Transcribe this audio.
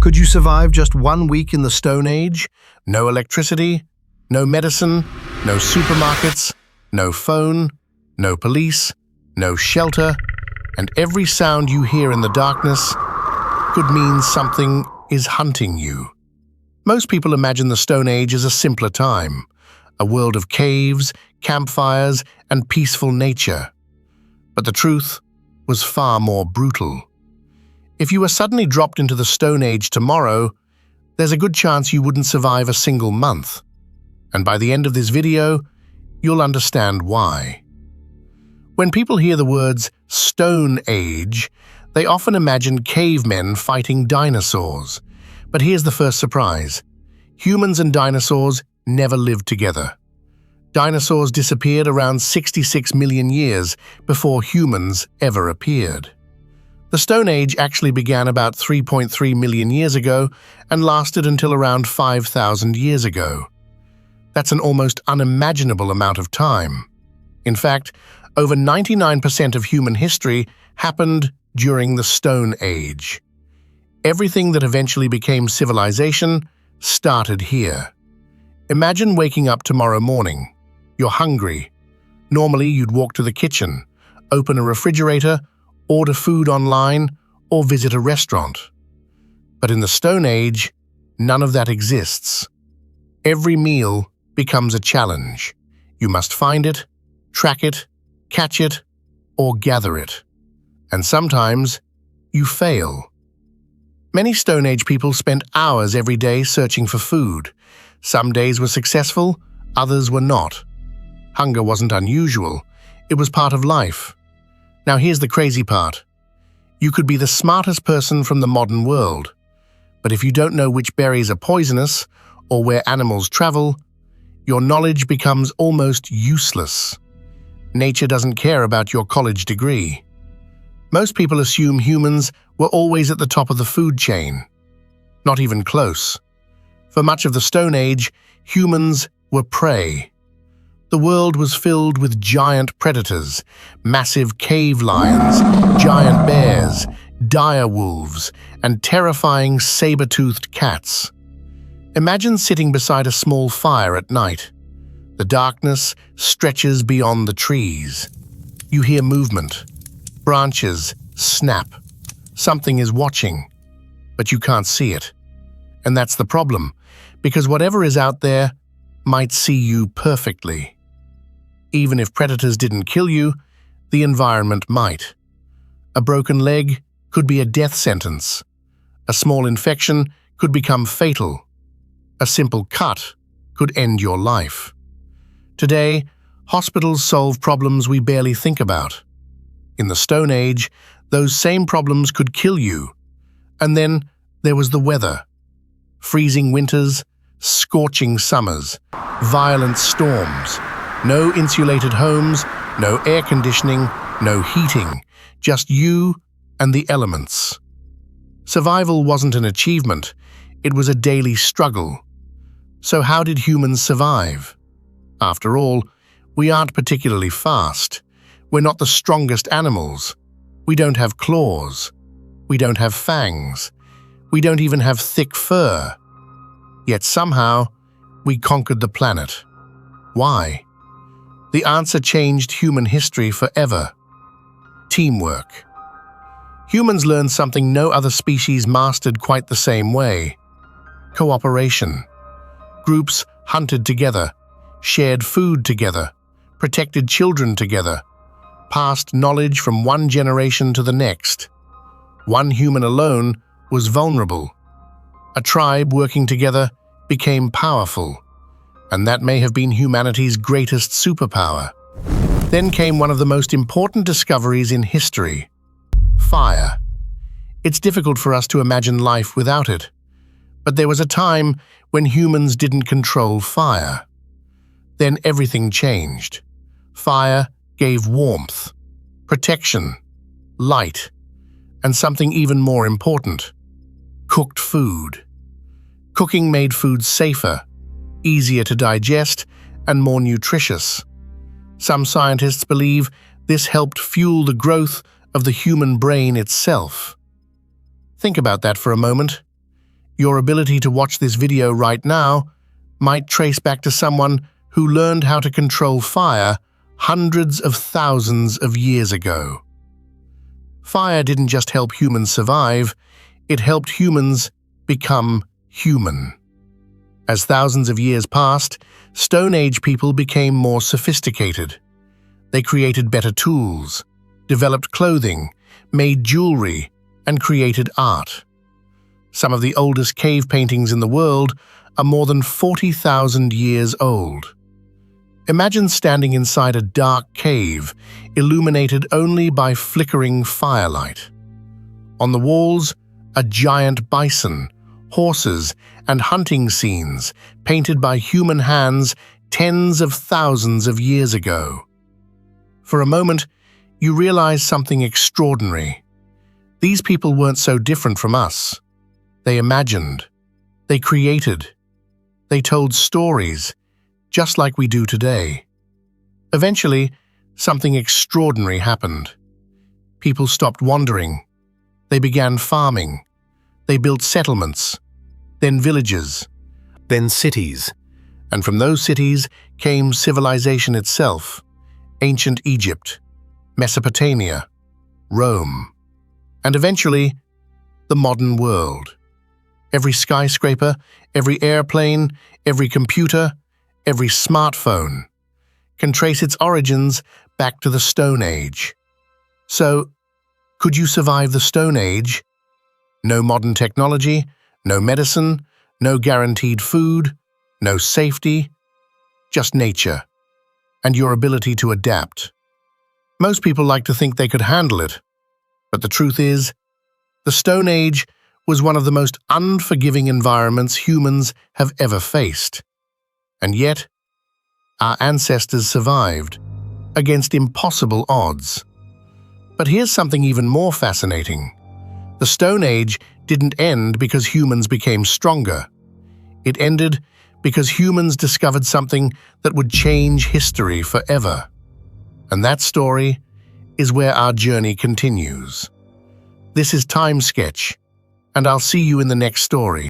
Could you survive just 1 week in the Stone Age? No electricity, no medicine, no supermarkets, no phone, no police, no shelter, and every sound you hear in the darkness could mean something is hunting you. Most people imagine the Stone Age as a simpler time, a world of caves, campfires, and peaceful nature. But the truth was far more brutal. If you were suddenly dropped into the Stone Age tomorrow, there's a good chance you wouldn't survive a single month. And by the end of this video, you'll understand why. When people hear the words Stone Age, they often imagine cavemen fighting dinosaurs. But here's the first surprise. Humans and dinosaurs never lived together. Dinosaurs disappeared around 66 million years before humans ever appeared. The Stone Age actually began about 3.3 million years ago and lasted until around 5,000 years ago. That's an almost unimaginable amount of time. In fact, over 99% of human history happened during the Stone Age. Everything that eventually became civilization started here. Imagine waking up tomorrow morning. You're hungry. Normally, you'd walk to the kitchen, open a refrigerator, order food online, or visit a restaurant. But in the Stone Age, none of that exists. Every meal becomes a challenge. You must find it, track it, catch it, or gather it. And sometimes, you fail. Many Stone Age people spent hours every day searching for food. Some days were successful, others were not. Hunger wasn't unusual. It was part of life. Now here's the crazy part. You could be the smartest person from the modern world, but if you don't know which berries are poisonous or where animals travel, your knowledge becomes almost useless. Nature doesn't care about your college degree. Most people assume humans were always at the top of the food chain. Not even close. For much of the Stone Age, humans were prey. The world was filled with giant predators, massive cave lions, giant bears, dire wolves, and terrifying saber-toothed cats. Imagine sitting beside a small fire at night. The darkness stretches beyond the trees. You hear movement. Branches snap. Something is watching, but you can't see it. And that's the problem, because whatever is out there might see you perfectly. Even if predators didn't kill you, the environment might. A broken leg could be a death sentence. A small infection could become fatal. A simple cut could end your life. Today, hospitals solve problems we barely think about. In the Stone Age, those same problems could kill you. And then there was the weather. Freezing winters, scorching summers, violent storms. No insulated homes, no air conditioning, no heating, just you and the elements. Survival wasn't an achievement, it was a daily struggle. So how did humans survive? After all, we aren't particularly fast. We're not the strongest animals. We don't have claws. We don't have fangs. We don't even have thick fur. Yet somehow, we conquered the planet. Why? The answer changed human history forever. Teamwork. Humans learned something no other species mastered quite the same way. Cooperation. Groups hunted together, shared food together, protected children together, passed knowledge from one generation to the next. One human alone was vulnerable. A tribe working together became powerful. And that may have been humanity's greatest superpower. Then came one of the most important discoveries in history: fire. It's difficult for us to imagine life without it. But there was a time when humans didn't control fire. Then everything changed. Fire gave warmth, protection, light, and something even more important: cooked food. Cooking made food safer, easier to digest, and more nutritious. Some scientists believe this helped fuel the growth of the human brain itself. Think about that for a moment. Your ability to watch this video right now might trace back to someone who learned how to control fire hundreds of thousands of years ago. Fire didn't just help humans survive, it helped humans become human. As thousands of years passed, Stone Age people became more sophisticated. They created better tools, developed clothing, made jewelry, and created art. Some of the oldest cave paintings in the world are more than 40,000 years old. Imagine standing inside a dark cave, illuminated only by flickering firelight. On the walls, a giant bison, horses, and hunting scenes painted by human hands tens of thousands of years ago. For a moment, you realize something extraordinary. These people weren't so different from us. They imagined, they created, they told stories, just like we do today. Eventually, something extraordinary happened. People stopped wandering. They began farming. They built settlements, then villages, then cities. And from those cities came civilization itself, ancient Egypt, Mesopotamia, Rome, and eventually, the modern world. Every skyscraper, every airplane, every computer, every smartphone can trace its origins back to the Stone Age. So, could you survive the Stone Age? No modern technology, no medicine, no guaranteed food, no safety, just nature, and your ability to adapt. Most people like to think they could handle it, but the truth is, the Stone Age was one of the most unforgiving environments humans have ever faced. And yet, our ancestors survived against impossible odds. But here's something even more fascinating. The Stone Age didn't end because humans became stronger. It ended because humans discovered something that would change history forever. And that story is where our journey continues. This is TimeSketch, and I'll see you in the next story.